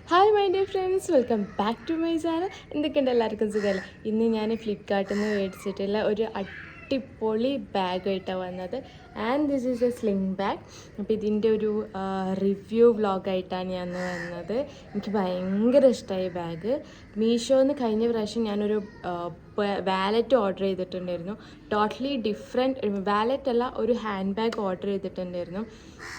Hi my dear friends, welcome back to my channel. എന്തൊക്കെയുണ്ട്, എല്ലാവർക്കും സുഖമല്ലേ? ഇന്ന് ഞാൻ ഫ്ലിപ്കാർട്ടിൽ നിന്ന് മേടിച്ചിട്ടുള്ള ഒരു അടിപൊളി ബാഗായിട്ടാണ് വന്നത്. And this is A sling bag. അപ്പോൾ ഇതിൻ്റെ ഒരു റിവ്യൂ വ്ളോഗായിട്ടാണ് ഞാൻ വന്നത്. എനിക്ക് ഭയങ്കര ഇഷ്ടമായി ബാഗ്. മീഷോന്ന് കഴിഞ്ഞ പ്രാവശ്യം ഞാനൊരു വാലറ്റ് ഓർഡർ ചെയ്തിട്ടുണ്ടായിരുന്നു. ടോട്ടലി ഡിഫറെൻറ്റ് വാലറ്റ് അല്ല, ഒരു ഹാൻഡ് ബാഗ് ഓർഡർ ചെയ്തിട്ടുണ്ടായിരുന്നു.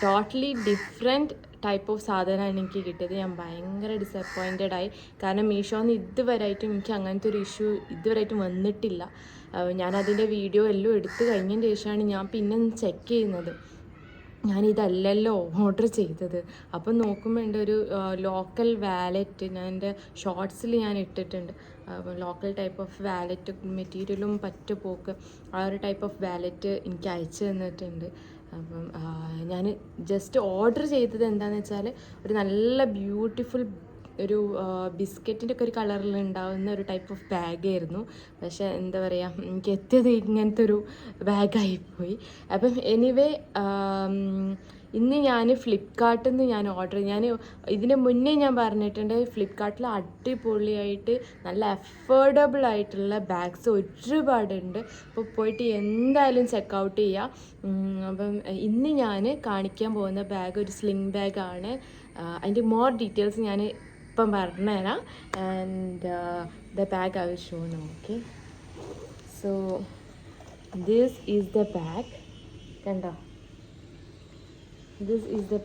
ടോട്ടലി ഡിഫറെൻറ്റ് ടൈപ്പ് ഓഫ് സാധനമാണ് എനിക്ക് കിട്ടിയത്. ഞാൻ ഭയങ്കര ഡിസപ്പോയിൻറ്റഡ് ആയി. കാരണം മീഷോന്ന് ഇതുവരെയായിട്ടും എനിക്ക് അങ്ങനത്തെ ഒരു ഇഷ്യൂ ഇതുവരെയായിട്ടും വന്നിട്ടില്ല. ഞാനതിൻ്റെ വീഡിയോ എല്ലാം എടുത്തു കഴിഞ്ഞതിന് ശേഷമാണ് ഞാൻ പിന്നെ ചെക്ക് ചെയ്യുന്നത്, ഞാനിതല്ലല്ലോ ഓർഡർ ചെയ്തത്. അപ്പം നോക്കുമ്പോൾ ഉണ്ട് ഒരു ലോക്കൽ വാലറ്റ്. ഞാൻ എൻ്റെ ഷോർട്സിൽ ഞാൻ ഇട്ടിട്ടുണ്ട്. ലോക്കൽ ടൈപ്പ് ഓഫ് വാലറ്റ്, മെറ്റീരിയലും പോക്ക് ആ ഒരു ടൈപ്പ് ഓഫ് വാലറ്റ് എനിക്ക് അയച്ചു തന്നിട്ടുണ്ട്. അപ്പം ഞാൻ ജസ്റ്റ് ഓർഡർ ചെയ്തത് എന്താണെന്ന് വെച്ചാൽ ഒരു നല്ല ബ്യൂട്ടിഫുൾ ഒരു ബിസ്ക്കറ്റിൻ്റെ ഒക്കെ ഒരു കളറിൽ ഉണ്ടാകുന്ന ഒരു ടൈപ്പ് ഓഫ് ബാഗായിരുന്നു. പക്ഷേ എന്താ പറയുക, എനിക്ക് എത്തിയത് ഇങ്ങനത്തെ ഒരു ബാഗായിപ്പോയി. അപ്പം എനിവേ, ഇന്ന് ഞാൻ ഫ്ലിപ്കാർട്ടിൽ നിന്ന് ഞാൻ ഇതിന് മുന്നേ ഞാൻ പറഞ്ഞിട്ടുണ്ട്, ഫ്ലിപ്കാർട്ടിൽ അടിപൊളിയായിട്ട് നല്ല അഫോർഡബിൾ ആയിട്ടുള്ള ബാഗ്സ് ഒരുപാടുണ്ട്. അപ്പോൾ പോയിട്ട് എന്തായാലും ചെക്കൗട്ട് ചെയ്യുക. അപ്പം ഇന്ന് ഞാൻ കാണിക്കാൻ പോകുന്ന ബാഗ് ഒരു സ്ലിംഗ് ബാഗാണ്. അതിൻ്റെ മോർ ഡീറ്റെയിൽസ് ഞാൻ ഇപ്പം പറഞ്ഞുതരാം. And the bag I will show now. Okay, so this is the bag. കണ്ടോ, ദിസ് ഈസ് ദ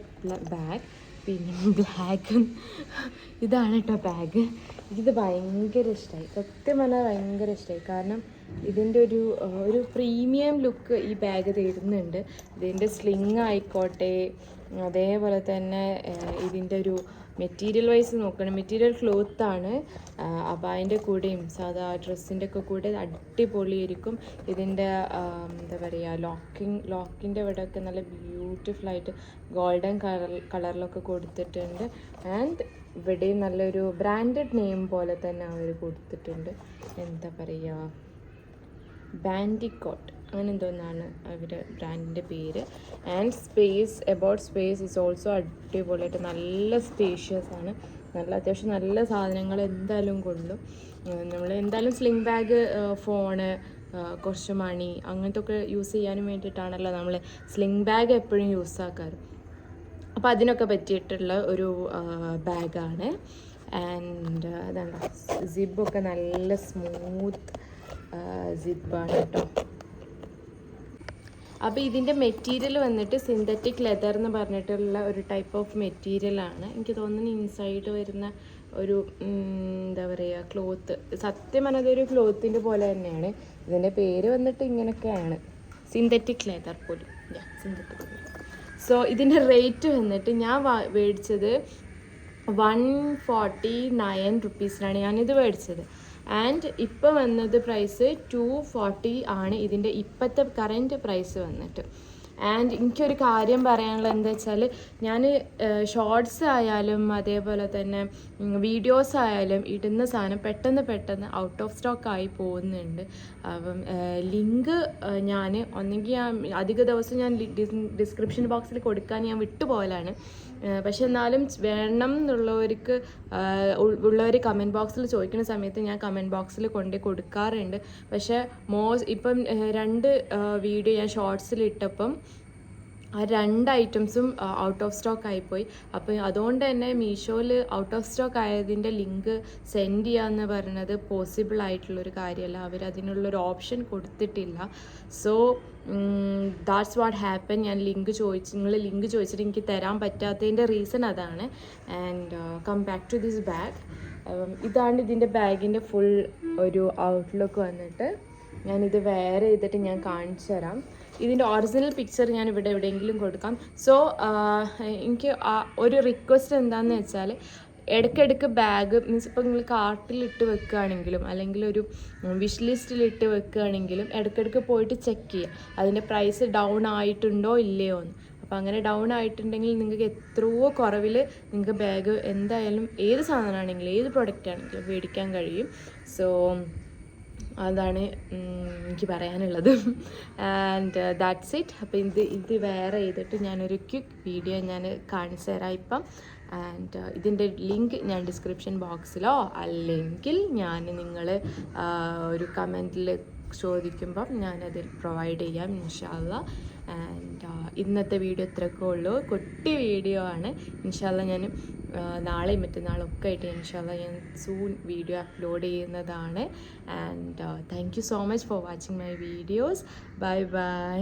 ബാഗ്. പിന്നെ ബ്ലാക്ക് ഇതാണ് കേട്ടോ ബാഗ്. എനിക്കിത് ഭയങ്കര ഇഷ്ടമായി, സത്യം പറഞ്ഞാൽ ഭയങ്കര ഇഷ്ടമായി. കാരണം ഇതിൻ്റെ ഒരു പ്രീമിയം ലുക്ക് ഈ ബാഗ് തരുന്നുണ്ട്. ഇതിൻ്റെ സ്ലിങ് ആയിക്കോട്ടെ, അതേപോലെ തന്നെ ഇതിൻ്റെ ഒരു മെറ്റീരിയൽ വൈസ് നോക്കണം, മെറ്റീരിയൽ ക്ലോത്താണ്. അപ്പോൾ അതിൻ്റെ കൂടെയും സാധാ ഡ്രസ്സിൻ്റെ ഒക്കെ കൂടെ അടിപൊളിയായിരിക്കും. ഇതിൻ്റെ എന്താ പറയുക, ലോക്കിൻ്റെ ഇവിടെയൊക്കെ നല്ല ബ്യൂട്ടിഫുള്ളായിട്ട് ഗോൾഡൻ കളറിലൊക്കെ കൊടുത്തിട്ടുണ്ട്. ആൻഡ് ഇവിടെയും നല്ലൊരു ബ്രാൻഡഡ് നെയിം പോലെ തന്നെ അവർ കൊടുത്തിട്ടുണ്ട്. എന്താ പറയുക, ബാൻഡിക്കോട്ട് അങ്ങനെ എന്തോന്നാണ് അവരുടെ ബ്രാൻഡിൻ്റെ പേര്. ആൻഡ് സ്പേസ് ഈസ് ഓൾസോ അടിപൊളിയായിട്ട് നല്ല സ്പേഷ്യസ് ആണ്. അത്യാവശ്യം നല്ല സാധനങ്ങൾ എന്തായാലും കൊള്ളും. നമ്മൾ എന്തായാലും സ്ലിംഗ് ബാഗ്, ഫോണ്, കുറച്ച് മണി അങ്ങനത്തെ ഒക്കെ യൂസ് ചെയ്യാനും വേണ്ടിയിട്ടാണല്ലോ നമ്മൾ സ്ലിംഗ് ബാഗ് എപ്പോഴും യൂസ് ആക്കാറ്. അപ്പോൾ അതിനൊക്കെ പറ്റിയിട്ടുള്ള ഒരു ബാഗാണ്. ആൻഡ് അതാണ് സിബൊക്കെ നല്ല സ്മൂത്ത് സിബാണ് കേട്ടോ. അപ്പോൾ ഇതിൻ്റെ മെറ്റീരിയൽ വന്നിട്ട് സിന്തറ്റിക് ലെതർ എന്ന് പറഞ്ഞിട്ടുള്ള ഒരു ടൈപ്പ് ഓഫ് മെറ്റീരിയലാണ്. എനിക്ക് തോന്നുന്നു ഇൻസൈഡ് വരുന്ന ഒരു എന്താ പറയുക ക്ലോത്ത്, സത്യം പറഞ്ഞത് ഒരു ക്ലോത്തിൻ്റെ പോലെ തന്നെയാണ്. ഇതിൻ്റെ പേര് വന്നിട്ട് ഇങ്ങനെയൊക്കെയാണ്, സിന്തറ്റിക് ലെതർ പോലും, സിന്തറ്റിക്. സോ ഇതിൻ്റെ റേറ്റ് വന്നിട്ട് ഞാൻ മേടിച്ചത് 149 റുപ്പീസിനാണ് ഞാനിത് മേടിച്ചത്. ആൻഡ് ഇപ്പം വന്നത് പ്രൈസ് 240 ആണ് ഇതിൻ്റെ ഇപ്പോഴത്തെ കറൻറ്റ് പ്രൈസ് വന്നിട്ട്. ആൻഡ് എനിക്കൊരു കാര്യം പറയാനുള്ളത് എന്താ വെച്ചാൽ, ഞാൻ ഷോർട്സ് ആയാലും അതേപോലെ തന്നെ വീഡിയോസ് ആയാലും ഇടുന്ന സാധനം പെട്ടെന്ന് ഔട്ട് ഓഫ് സ്റ്റോക്ക് ആയി പോകുന്നുണ്ട്. അപ്പം ലിങ്ക് ഞാൻ ഒന്നെങ്കിൽ അധിക ദിവസം ഞാൻ ഡിസ്ക്രിപ്ഷൻ ബോക്സിൽ കൊടുക്കാൻ ഞാൻ വിട്ടുപോകലാണ്. പക്ഷെ എന്നാലും വേണം എന്നുള്ളവർക്ക് ഉള്ളവർ കമൻറ്റ് ബോക്സിൽ ചോദിക്കുന്ന സമയത്ത് ഞാൻ കമൻറ്റ് ബോക്സിൽ കൊടുക്കാറുണ്ട്. പക്ഷേ ഇപ്പം 2 വീഡിയോ ഞാൻ ഷോർട്സിൽ ഇട്ടപ്പം ആ 2 ഐറ്റംസും ഔട്ട് ഓഫ് സ്റ്റോക്ക് ആയിപ്പോയി. അപ്പോൾ അതുകൊണ്ട് തന്നെ മീഷോയിൽ ഔട്ട് ഓഫ് സ്റ്റോക്ക് ആയതിൻ്റെ ലിങ്ക് സെൻഡ് ചെയ്യാമെന്ന് പറയുന്നത് പോസിബിൾ ആയിട്ടുള്ളൊരു കാര്യമല്ല. അവരതിനുള്ളൊരു ഓപ്ഷൻ കൊടുത്തിട്ടില്ല. So that's what happen. നിങ്ങൾ ലിങ്ക് ചോദിച്ചിട്ട് എനിക്ക് തരാൻ പറ്റാത്തതിൻ്റെ റീസൺ അതാണ്. And come back to this bag. ഇതാണ് ഇതിൻ്റെ ബാഗിൻ്റെ ഫുൾ ഒരു ഔട്ട്ലുക്ക് വന്നിട്ട്. ഞാനിത് വെയർ ചെയ്തിട്ട് ഞാൻ കാണിച്ചു തരാം. ഇതിൻ്റെ ഒറിജിനൽ പിക്ചർ ഞാൻ ഇവിടെ എവിടെയെങ്കിലും കൊടുക്കാം. സോ എനിക്ക് ഒരു റിക്വസ്റ്റ് എന്താണെന്ന് വെച്ചാൽ, ഇടയ്ക്കിടയ്ക്ക് ബാഗ് മീൻസ് ഇപ്പോൾ നിങ്ങൾ കാർട്ടിലിട്ട് വെക്കുകയാണെങ്കിലും അല്ലെങ്കിൽ ഒരു വിഷ് ലിസ്റ്റിലിട്ട് വെക്കുകയാണെങ്കിലും ഇടയ്ക്കിടയ്ക്ക് പോയിട്ട് ചെക്ക് ചെയ്യുക അതിൻ്റെ പ്രൈസ് ഡൗൺ ആയിട്ടുണ്ടോ ഇല്ലയോ എന്ന്. അപ്പോൾ അങ്ങനെ ഡൗൺ ആയിട്ടുണ്ടെങ്കിൽ നിങ്ങൾക്ക് എത്രയോ കുറവിൽ നിങ്ങൾക്ക് ബാഗ് എന്തായാലും ഏത് സാധനമാണെങ്കിലും ഏത് പ്രൊഡക്റ്റ് ആണെങ്കിലും മേടിക്കാൻ കഴിയും. സോ അതാണ് എനിക്ക് പറയാനുള്ളത്. And that's it. അപ്പോൾ ഇത് വെയർ ചെയ്തിട്ട് ഞാനൊരു ക്വിക്ക് വീഡിയോ ഞാൻ കാണിച്ചു തരാം ഇപ്പം. ആൻഡ് ഇതിൻ്റെ ലിങ്ക് ഞാൻ ഡിസ്ക്രിപ്ഷൻ ബോക്സിലോ അല്ലെങ്കിൽ ഞാൻ നിങ്ങൾ ഒരു കമൻറ്റിൽ ചോദിക്കുമ്പം ഞാനതിൽ പ്രൊവൈഡ് ചെയ്യാം ഇൻഷാ അള്ളാ. ആൻഡ് ഇന്നത്തെ വീഡിയോ ഇത്രയൊക്കെ ഉള്ളൂ, കുട്ടി വീഡിയോ ആണ്. ഇൻഷാ അള്ളാ ഞാൻ നാളെയും മറ്റന്നാളൊക്കെ ആയിട്ട് ഇൻഷാ അള്ളാ ഞാൻ സൂൺ വീഡിയോ അപ്ലോഡ് ചെയ്യുന്നതാണ്. And thank you so much for watching my videos. Bye bye.